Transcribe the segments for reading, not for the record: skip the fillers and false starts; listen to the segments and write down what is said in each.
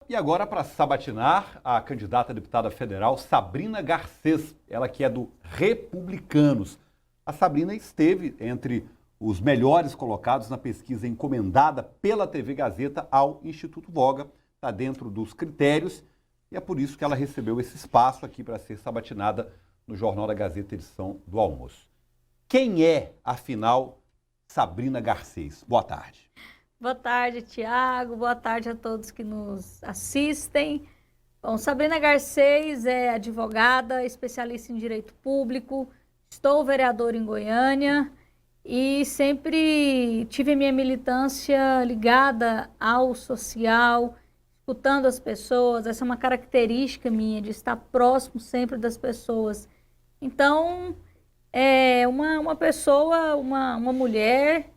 E agora, para sabatinar, a candidata a deputada federal Sabrina Garcês, ela que é do Republicanos. A Sabrina esteve entre os melhores colocados na pesquisa encomendada pela TV Gazeta ao Instituto Voga, está dentro dos critérios e é por isso que ela recebeu esse espaço aqui para ser sabatinada no Jornal da Gazeta, edição do almoço. Quem é, afinal, Sabrina Garcês? Boa tarde. Boa tarde, Tiago. Boa tarde a todos que nos assistem. Bom, Sabrina Garcês é advogada, especialista em direito público, estou vereadora em Goiânia e sempre tive a minha militância ligada ao social, escutando as pessoas. Essa é uma característica minha, de estar próximo sempre das pessoas. Então, é uma pessoa, uma mulher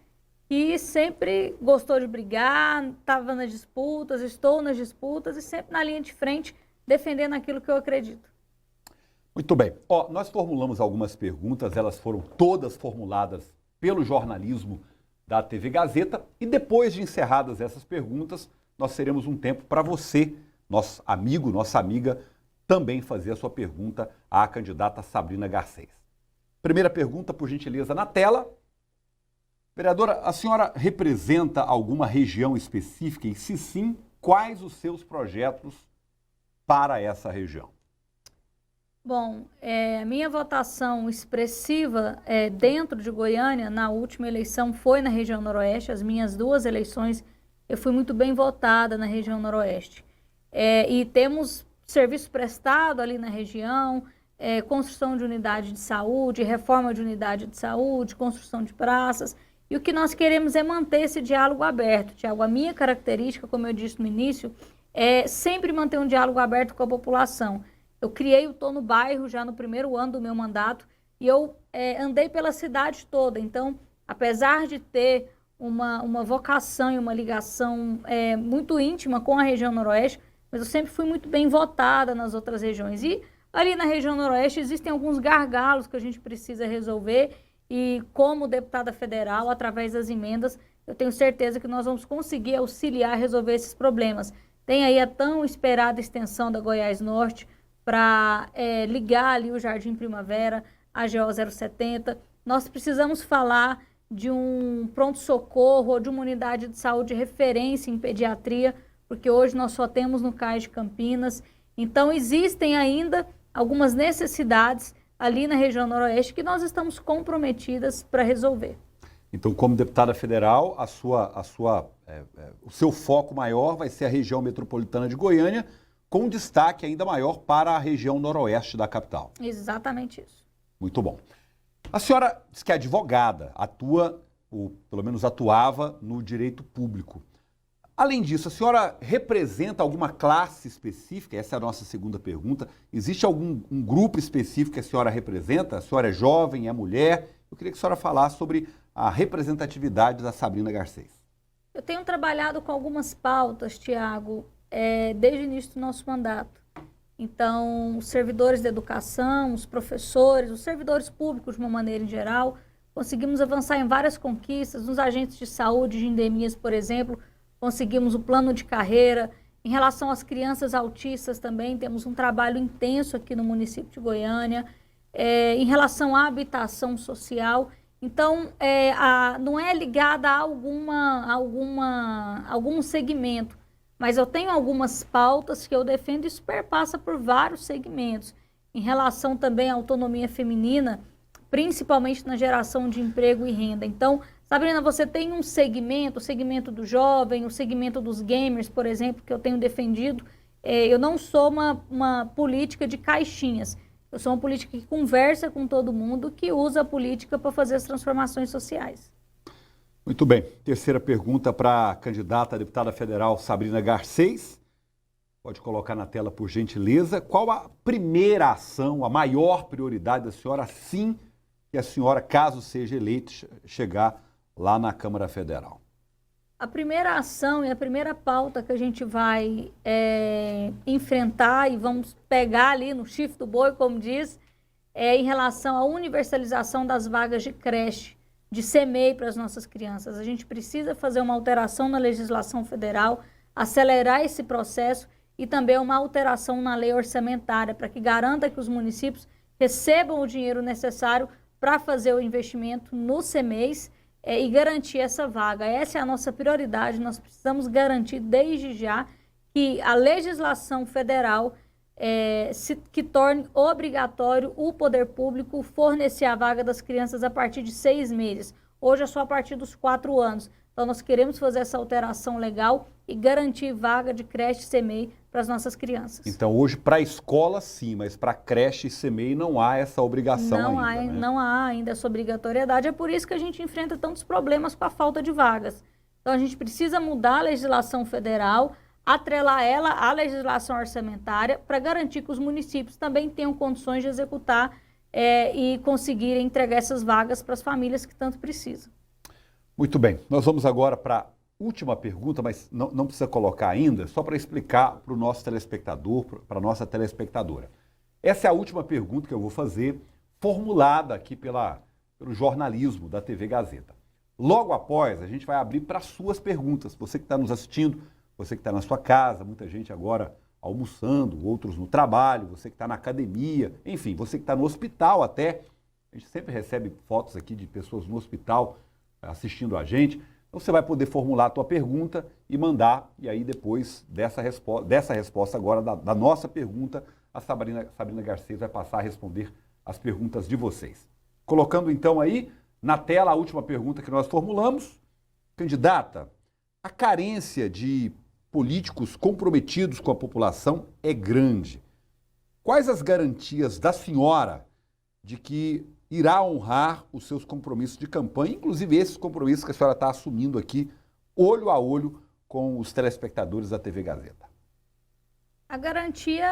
que sempre gostou de brigar, estava nas disputas, estou nas disputas e sempre na linha de frente, defendendo aquilo que eu acredito. Muito bem. Nós formulamos algumas perguntas, elas foram todas formuladas pelo jornalismo da TV Gazeta e depois de encerradas essas perguntas, nós teremos um tempo para você, nosso amigo, nossa amiga, também fazer a sua pergunta à candidata Sabrina Garcês. Primeira pergunta, por gentileza, na tela. Vereadora, a senhora representa alguma região específica e, se sim, quais os seus projetos para essa região? Bom, a minha votação expressiva dentro de Goiânia, na última eleição, foi na região noroeste. As minhas duas eleições, eu fui muito bem votada na região noroeste. E temos serviço prestado ali na região, construção de unidade de saúde, reforma de unidade de saúde, construção de praças. E o que nós queremos é manter esse diálogo aberto, Tiago. A minha característica, como eu disse no início, é sempre manter um diálogo aberto com a população. Eu criei o Tô no Bairro já no primeiro ano do meu mandato e eu andei pela cidade toda. Então, apesar de ter uma vocação e uma ligação muito íntima com a região noroeste, mas eu sempre fui muito bem votada nas outras regiões. E ali na região noroeste existem alguns gargalos que a gente precisa resolver. E como deputada federal, através das emendas, eu tenho certeza que nós vamos conseguir auxiliar a resolver esses problemas. Tem aí a tão esperada extensão da Goiás Norte para ligar ali o Jardim Primavera, a GO 070. Nós precisamos falar de um pronto-socorro ou de uma unidade de saúde de referência em pediatria, porque hoje nós só temos no CAIS de Campinas. Então, existem ainda algumas necessidades ali na região noroeste que nós estamos comprometidas para resolver. Então, como deputada federal, o seu foco maior vai ser a região metropolitana de Goiânia, com destaque ainda maior para a região noroeste da capital. Exatamente isso. Muito bom. A senhora diz que é advogada, atua, ou pelo menos atuava, no direito público. Além disso, a senhora representa alguma classe específica? Essa é a nossa segunda pergunta. Existe algum grupo específico que a senhora representa? A senhora é jovem, é mulher? Eu queria que a senhora falasse sobre a representatividade da Sabrina Garcês. Eu tenho trabalhado com algumas pautas, Tiago, desde o início do nosso mandato. Então, os servidores da educação, os professores, os servidores públicos de uma maneira em geral, conseguimos avançar em várias conquistas, nos agentes de saúde, de endemias, por exemplo. Conseguimos o plano de carreira. Em relação às crianças autistas também, temos um trabalho intenso aqui no município de Goiânia. Em relação à habitação social, então, não é ligada a algum segmento, mas eu tenho algumas pautas que eu defendo e isso perpassa por vários segmentos. Em relação também à autonomia feminina, principalmente na geração de emprego e renda. Então, Sabrina, você tem um segmento, o segmento do jovem, o segmento dos gamers, por exemplo, que eu tenho defendido. Eu não sou uma política de caixinhas. Eu sou uma política que conversa com todo mundo, que usa a política para fazer as transformações sociais. Muito bem. Terceira pergunta para a candidata a deputada federal Sabrina Garcês. Pode colocar na tela, por gentileza. Qual a primeira ação, a maior prioridade da senhora, assim que a senhora, caso seja eleita, chegar lá na Câmara Federal? A primeira ação e a primeira pauta que a gente vai enfrentar e vamos pegar ali no chifre do boi, como diz, em relação à universalização das vagas de creche, de CMEI para as nossas crianças. A gente precisa fazer uma alteração na legislação federal, acelerar esse processo e também uma alteração na lei orçamentária para que garanta que os municípios recebam o dinheiro necessário para fazer o investimento no CEMEIS e garantir essa vaga. Essa é a nossa prioridade, nós precisamos garantir desde já que a legislação federal que torne obrigatório o poder público fornecer a vaga das crianças a partir de 6 meses. Hoje é só a partir dos 4 anos. Então, nós queremos fazer essa alteração legal e garantir vaga de creche CEMEI para as nossas crianças. Então, hoje, para a escola, sim, mas para creche e CEMEI não há essa obrigação ainda, né? Não há ainda essa obrigatoriedade. É por isso que a gente enfrenta tantos problemas com a falta de vagas. Então, a gente precisa mudar a legislação federal, atrelar ela à legislação orçamentária para garantir que os municípios também tenham condições de executar e conseguirem entregar essas vagas para as famílias que tanto precisam. Muito bem, nós vamos agora para a última pergunta, mas não precisa colocar ainda, só para explicar para o nosso telespectador, para a nossa telespectadora. Essa é a última pergunta que eu vou fazer, formulada aqui pelo jornalismo da TV Gazeta. Logo após, a gente vai abrir para suas perguntas. Você que está nos assistindo, você que está na sua casa, muita gente agora almoçando, outros no trabalho, você que está na academia, enfim, você que está no hospital até. A gente sempre recebe fotos aqui de pessoas no hospital assistindo a gente. Então você vai poder formular a tua pergunta e mandar, e aí depois dessa resposta agora, da nossa pergunta, a Sabrina Garcês vai passar a responder as perguntas de vocês. Colocando então aí na tela a última pergunta que nós formulamos. Candidata, a carência de políticos comprometidos com a população é grande. Quais as garantias da senhora de que irá honrar os seus compromissos de campanha, inclusive esses compromissos que a senhora está assumindo aqui, olho a olho com os telespectadores da TV Gazeta? A garantia,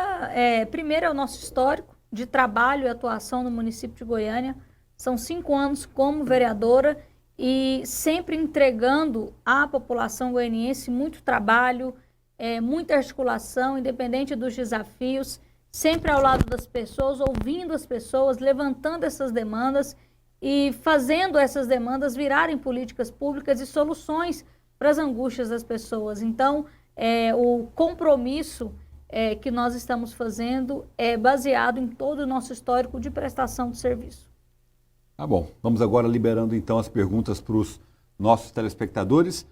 primeiro, é o nosso histórico de trabalho e atuação no município de Goiânia. São 5 anos como vereadora e sempre entregando à população goianiense muito trabalho, muita articulação, independente dos desafios, sempre ao lado das pessoas, ouvindo as pessoas, levantando essas demandas e fazendo essas demandas virarem políticas públicas e soluções para as angústias das pessoas. Então, o compromisso que nós estamos fazendo é baseado em todo o nosso histórico de prestação de serviço. Tá bom, vamos agora liberando então as perguntas para os nossos telespectadores.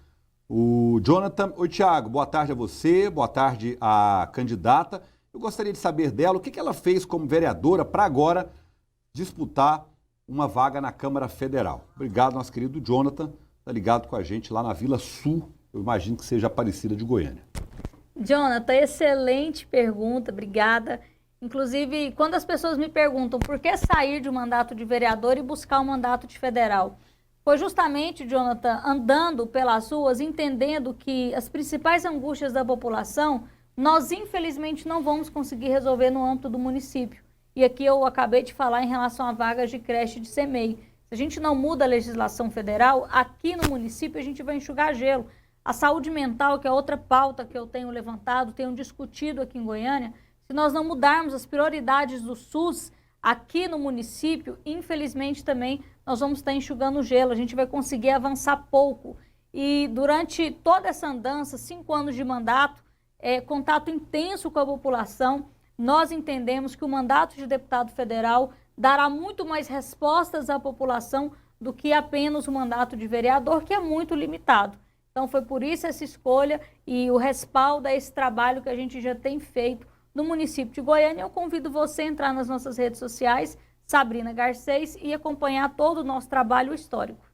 O Jonathan, oi Tiago, boa tarde a você, boa tarde à candidata. Eu gostaria de saber dela o que ela fez como vereadora para agora disputar uma vaga na Câmara Federal. Obrigado, nosso querido Jonathan, está ligado com a gente lá na Vila Sul, eu imagino que seja Aparecida de Goiânia. Jonathan, excelente pergunta, obrigada. Inclusive, quando as pessoas me perguntam por que sair de um mandato de vereador e buscar um mandato de federal, foi justamente, Jonathan, andando pelas ruas, entendendo que as principais angústias da população nós, infelizmente, não vamos conseguir resolver no âmbito do município. E aqui eu acabei de falar em relação a vagas de creche de CEMEI. Se a gente não muda a legislação federal, aqui no município a gente vai enxugar gelo. A saúde mental, que é outra pauta que eu tenho levantado, tenho discutido aqui em Goiânia, se nós não mudarmos as prioridades do SUS aqui no município, infelizmente também nós vamos estar enxugando gelo, a gente vai conseguir avançar pouco. E durante toda essa andança, 5 anos de mandato, contato intenso com a população, nós entendemos que o mandato de deputado federal dará muito mais respostas à população do que apenas o mandato de vereador, que é muito limitado. Então foi por isso essa escolha e o respaldo a esse trabalho que a gente já tem feito no município de Goiânia. Eu convido você a entrar nas nossas redes sociais, Sabrina Garcês, e acompanhar todo o nosso trabalho histórico.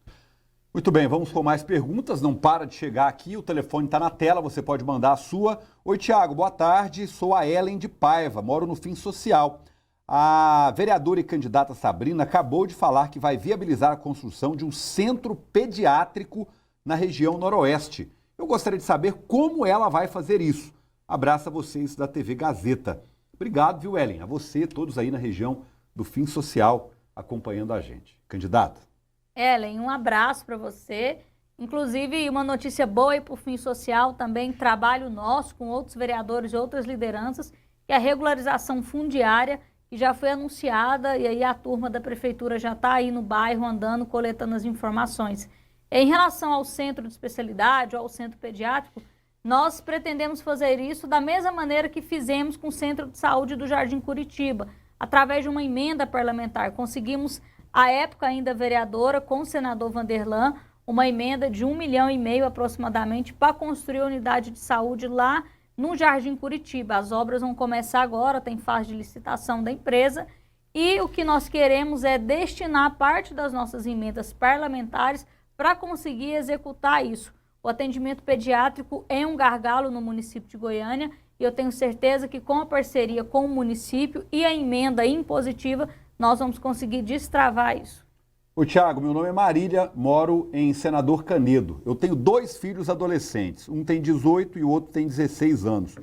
Muito bem, vamos com mais perguntas, não para de chegar aqui, o telefone está na tela, você pode mandar a sua. Oi Tiago, boa tarde, sou a Ellen de Paiva, moro no Fim Social. A vereadora e candidata Sabrina acabou de falar que vai viabilizar a construção de um centro pediátrico na região noroeste. Eu gostaria de saber como ela vai fazer isso. Abraço a vocês da TV Gazeta. Obrigado, viu Ellen? A você, todos aí na região do Fim Social, acompanhando a gente. Candidata. Ellen, um abraço para você. Inclusive, uma notícia boa aí para o Fim Social, também trabalho nosso com outros vereadores e outras lideranças, que é a regularização fundiária, que já foi anunciada, e aí a turma da prefeitura já está aí no bairro andando, coletando as informações. Em relação ao centro de especialidade, ou ao centro pediátrico, nós pretendemos fazer isso da mesma maneira que fizemos com o Centro de Saúde do Jardim Curitiba, através de uma emenda parlamentar. Conseguimos, à época ainda vereadora, com o senador Vanderlan, uma emenda de 1,5 milhão aproximadamente para construir a unidade de saúde lá no Jardim Curitiba. As obras vão começar agora, tem fase de licitação da empresa, e o que nós queremos é destinar parte das nossas emendas parlamentares para conseguir executar isso. O atendimento pediátrico é um gargalo no município de Goiânia e eu tenho certeza que com a parceria com o município e a emenda impositiva, nós vamos conseguir destravar isso. Ô Tiago, meu nome é Marília, moro em Senador Canedo. Eu tenho 2 filhos adolescentes, um tem 18 e o outro tem 16 anos.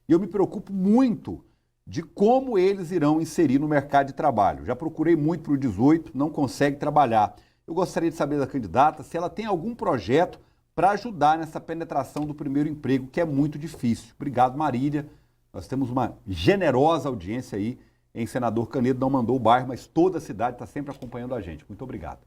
E eu me preocupo muito de como eles irão inserir no mercado de trabalho. Já procurei muito para o 18, não consegue trabalhar. Eu gostaria de saber da candidata se ela tem algum projeto para ajudar nessa penetração do primeiro emprego, que é muito difícil. Obrigado, Marília. Nós temos uma generosa audiência aí em Senador Canedo, não mandou o bairro, mas toda a cidade está sempre acompanhando a gente. Muito obrigado.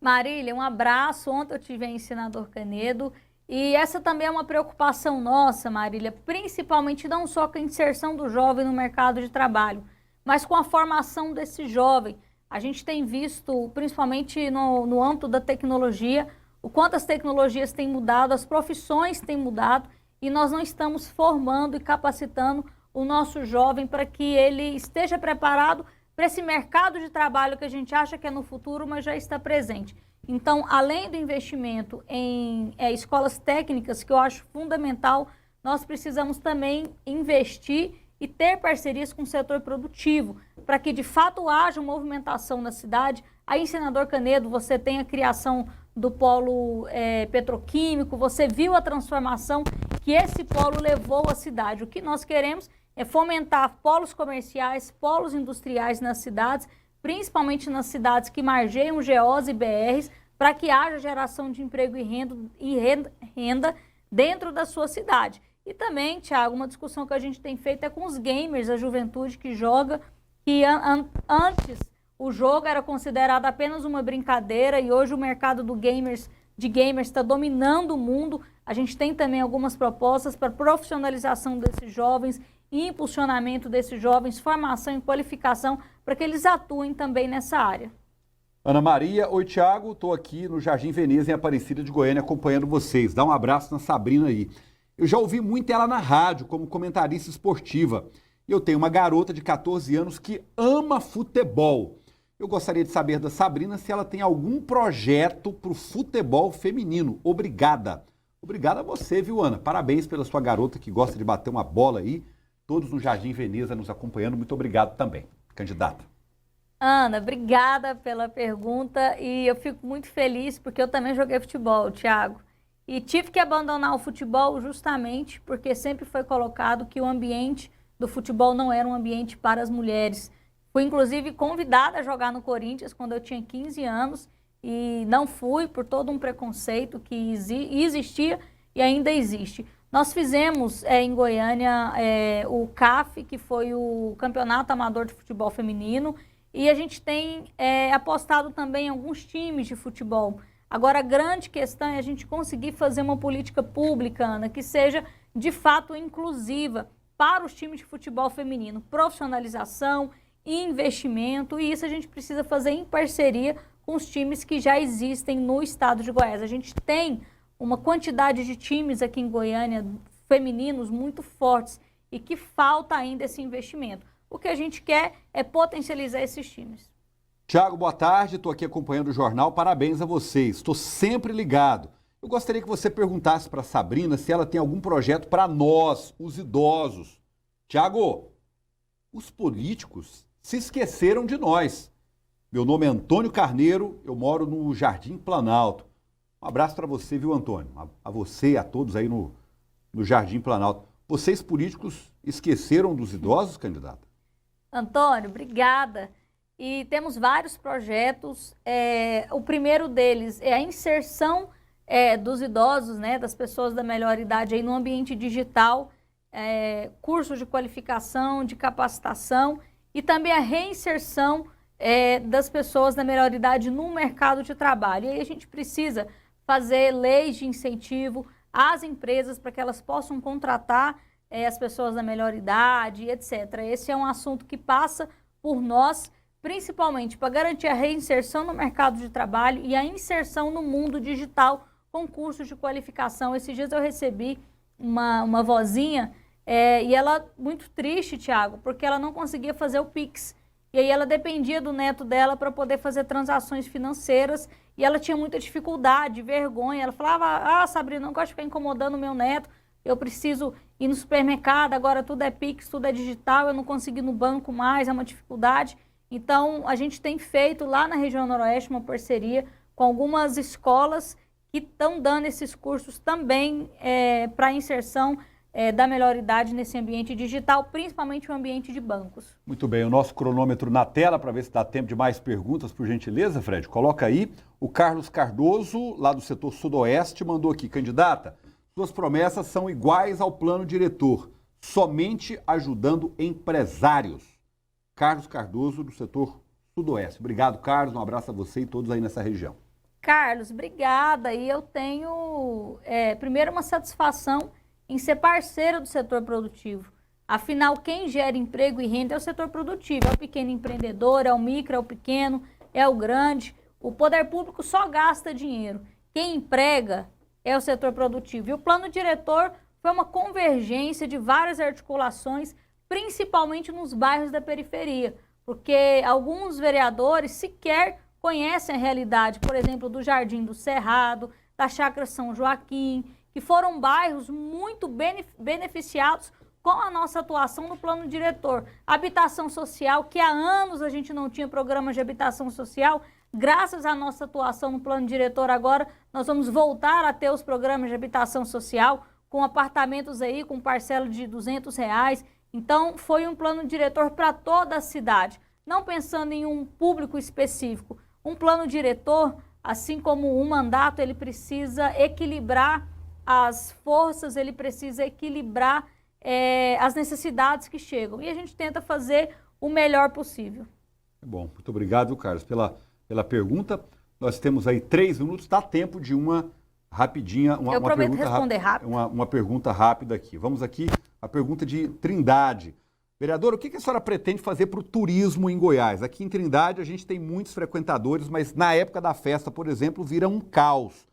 Marília, um abraço. Ontem eu estive em Senador Canedo e essa também é uma preocupação nossa, Marília, principalmente não só com a inserção do jovem no mercado de trabalho, mas com a formação desse jovem. A gente tem visto, principalmente no âmbito da tecnologia, o quanto as tecnologias têm mudado, as profissões têm mudado e nós não estamos formando e capacitando o nosso jovem para que ele esteja preparado para esse mercado de trabalho que a gente acha que é no futuro, mas já está presente. Então, além do investimento em escolas técnicas, que eu acho fundamental, nós precisamos também investir e ter parcerias com o setor produtivo, para que de fato haja movimentação na cidade. Aí em Senador Canedo você tem a criação do polo petroquímico, você viu a transformação que esse polo levou à cidade. O que nós queremos é fomentar polos comerciais, polos industriais nas cidades, principalmente nas cidades que margeiam GOs e BRs, para que haja geração de emprego e renda dentro da sua cidade. E também, Thiago, uma discussão que a gente tem feito é com os gamers, a juventude que joga, que antes o jogo era considerado apenas uma brincadeira e hoje o mercado de gamers está dominando o mundo. A gente tem também algumas propostas para profissionalização desses jovens, impulsionamento desses jovens, formação e qualificação para que eles atuem também nessa área. Ana Maria, oi Tiago, estou aqui no Jardim Veneza, em Aparecida de Goiânia, acompanhando vocês. Dá um abraço na Sabrina aí. Eu já ouvi muito ela na rádio, como comentarista esportiva. E eu tenho uma garota de 14 anos que ama futebol. Eu gostaria de saber da Sabrina se ela tem algum projeto para o futebol feminino. Obrigada. Obrigada a você, viu, Ana? Parabéns pela sua garota que gosta de bater uma bola aí. Todos no Jardim Veneza nos acompanhando. Muito obrigado também, candidata. Ana, obrigada pela pergunta e eu fico muito feliz porque eu também joguei futebol, Thiago. E tive que abandonar o futebol justamente porque sempre foi colocado que o ambiente do futebol não era um ambiente para as mulheres. Fui, inclusive, convidada a jogar no Corinthians quando eu tinha 15 anos e não fui por todo um preconceito que existia e ainda existe. Nós fizemos em Goiânia o CAF, que foi o Campeonato Amador de Futebol Feminino, e a gente tem apostado também em alguns times de futebol. Agora, a grande questão é a gente conseguir fazer uma política pública, Ana, que seja de fato inclusiva para os times de futebol feminino, profissionalização, investimento, e isso a gente precisa fazer em parceria com os times que já existem no estado de Goiás. A gente tem uma quantidade de times aqui em Goiânia, femininos, muito fortes, e que falta ainda esse investimento. O que a gente quer é potencializar esses times. Tiago, boa tarde, estou aqui acompanhando o jornal, parabéns a vocês, estou sempre ligado. Eu gostaria que você perguntasse para a Sabrina se ela tem algum projeto para nós, os idosos. Tiago, os políticos se esqueceram de nós. Meu nome é Antônio Carneiro, eu moro no Jardim Planalto. Um abraço para você, viu, Antônio? A você e a todos aí no Jardim Planalto. Vocês, políticos, esqueceram dos idosos, candidata? Antônio, obrigada. E temos vários projetos. O primeiro deles é a inserção dos idosos, né, das pessoas da melhor idade aí no ambiente digital, cursos de qualificação, de capacitação e também a reinserção das pessoas da melhor idade no mercado de trabalho. E aí a gente precisa fazer leis de incentivo, às empresas para que elas possam contratar as pessoas da melhor idade, etc. Esse é um assunto que passa por nós, principalmente para garantir a reinserção no mercado de trabalho e a inserção no mundo digital com cursos de qualificação. Esses dias eu recebi uma vozinha e ela muito triste, Thiago, porque ela não conseguia fazer o Pix. E aí ela dependia do neto dela para poder fazer transações financeiras e ela tinha muita dificuldade, vergonha. Ela falava, Sabrina, não gosto de ficar incomodando o meu neto, eu preciso ir no supermercado, agora tudo é Pix, tudo é digital, eu não consigo ir no banco mais, é uma dificuldade. Então, a gente tem feito lá na região noroeste uma parceria com algumas escolas que estão dando esses cursos também para inserção da melhor idade nesse ambiente digital, principalmente o ambiente de bancos. Muito bem, o nosso cronômetro na tela para ver se dá tempo de mais perguntas, por gentileza, Fred. Coloca aí. O Carlos Cardoso, lá do setor sudoeste, mandou aqui, candidata, suas promessas são iguais ao plano diretor, somente ajudando empresários. Carlos Cardoso, do setor sudoeste. Obrigado, Carlos, um abraço a você e todos aí nessa região. Carlos, obrigada. E eu tenho, primeiro, uma satisfação em ser parceira do setor produtivo. Afinal, quem gera emprego e renda é o setor produtivo, é o pequeno empreendedor, é o micro, é o pequeno, é o grande. O poder público só gasta dinheiro. Quem emprega é o setor produtivo. E o plano diretor foi uma convergência de várias articulações, principalmente nos bairros da periferia, porque alguns vereadores sequer conhecem a realidade, por exemplo, do Jardim do Cerrado, da Chácara São Joaquim, que foram bairros muito beneficiados com a nossa atuação no plano diretor. Habitação social, que há anos a gente não tinha programas de habitação social, graças à nossa atuação no plano diretor agora, nós vamos voltar a ter os programas de habitação social, com apartamentos aí, com parcela de R$200. Então, foi um plano diretor para toda a cidade, não pensando em um público específico. Um plano diretor, assim como um mandato, ele precisa equilibrar as forças, ele precisa equilibrar as necessidades que chegam. E a gente tenta fazer o melhor possível. Bom, muito obrigado, Carlos, pela pergunta. Nós temos aí 3 minutos, dá tempo de uma rapidinha, Eu prometo responder rápido. Uma pergunta rápida aqui. Vamos aqui, a pergunta de Trindade. Vereador, o que a senhora pretende fazer para o turismo em Goiás? Aqui em Trindade a gente tem muitos frequentadores, mas na época da festa, por exemplo, vira um caos.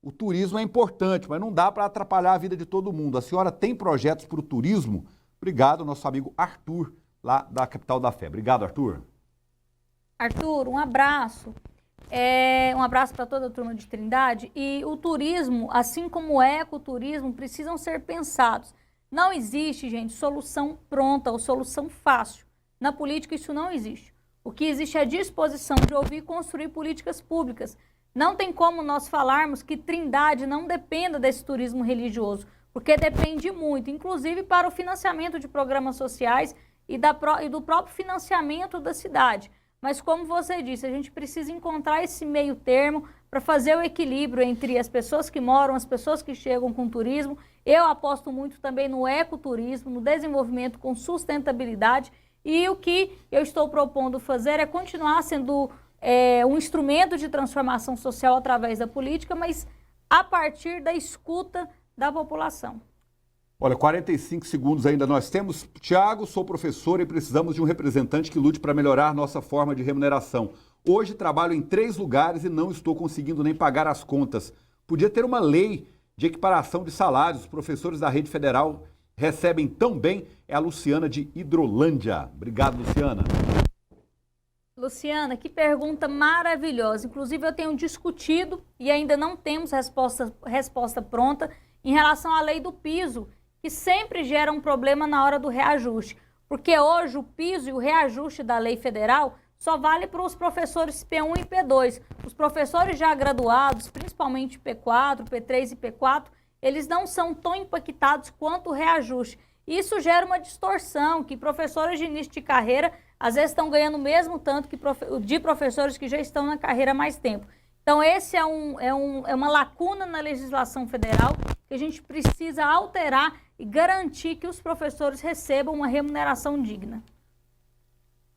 O turismo é importante, mas não dá para atrapalhar a vida de todo mundo. A senhora tem projetos para o turismo? Obrigado, nosso amigo Arthur, lá da Capital da Fé. Obrigado, Arthur. Arthur, um abraço. Um abraço para toda a turma de Trindade. E o turismo, assim como o ecoturismo, precisam ser pensados. Não existe, gente, solução pronta ou solução fácil. Na política isso não existe. O que existe é a disposição de ouvir e construir políticas públicas. Não tem como nós falarmos que Trindade não dependa desse turismo religioso, porque depende muito, inclusive para o financiamento de programas sociais e do próprio financiamento da cidade. Mas como você disse, a gente precisa encontrar esse meio termo para fazer o equilíbrio entre as pessoas que moram, as pessoas que chegam com turismo. Eu aposto muito também no ecoturismo, no desenvolvimento com sustentabilidade, e o que eu estou propondo fazer é continuar sendo um instrumento de transformação social através da política, mas a partir da escuta da população. Olha, 45 segundos ainda nós temos. Tiago, sou professor e precisamos de um representante que lute para melhorar nossa forma de remuneração. Hoje trabalho em 3 lugares e não estou conseguindo nem pagar as contas. Podia ter uma lei de equiparação de salários. Os professores da rede federal recebem tão bem. É a Luciana de Hidrolândia. Obrigado, Luciana. Luciana, que pergunta maravilhosa. Inclusive, eu tenho discutido e ainda não temos resposta pronta em relação à lei do piso, que sempre gera um problema na hora do reajuste. Porque hoje o piso e o reajuste da lei federal só vale para os professores P1 e P2. Os professores já graduados, principalmente P4, P3 e P4, eles não são tão impactados quanto o reajuste. Isso gera uma distorção, que professores de início de carreira às vezes estão ganhando o mesmo tanto que de professores que já estão na carreira há mais tempo. Então, esse é uma lacuna na legislação federal que a gente precisa alterar e garantir que os professores recebam uma remuneração digna.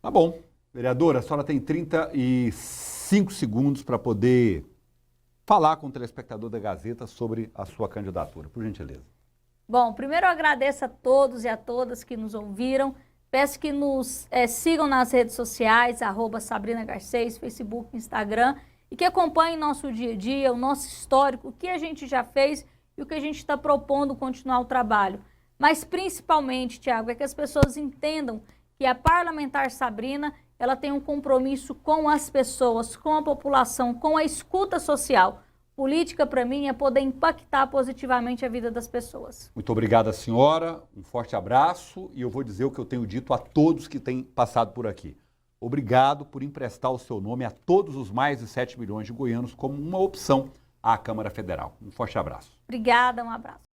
Tá bom. Vereadora, a senhora tem 35 segundos para poder falar com o telespectador da Gazeta sobre a sua candidatura, por gentileza. Bom, primeiro eu agradeço a todos e a todas que nos ouviram. Peço que nos sigam nas redes sociais, @SabrinaGarcês, Facebook, Instagram, e que acompanhem nosso dia a dia, o nosso histórico, o que a gente já fez e o que a gente está propondo continuar o trabalho. Mas principalmente, Tiago, é que as pessoas entendam que a parlamentar Sabrina, ela tem um compromisso com as pessoas, com a população, com a escuta social. Política, para mim, é poder impactar positivamente a vida das pessoas. Muito obrigado, senhora. Um forte abraço e eu vou dizer o que eu tenho dito a todos que têm passado por aqui. Obrigado por emprestar o seu nome a todos os mais de 7 milhões de goianos como uma opção à Câmara Federal. Um forte abraço. Obrigada, um abraço.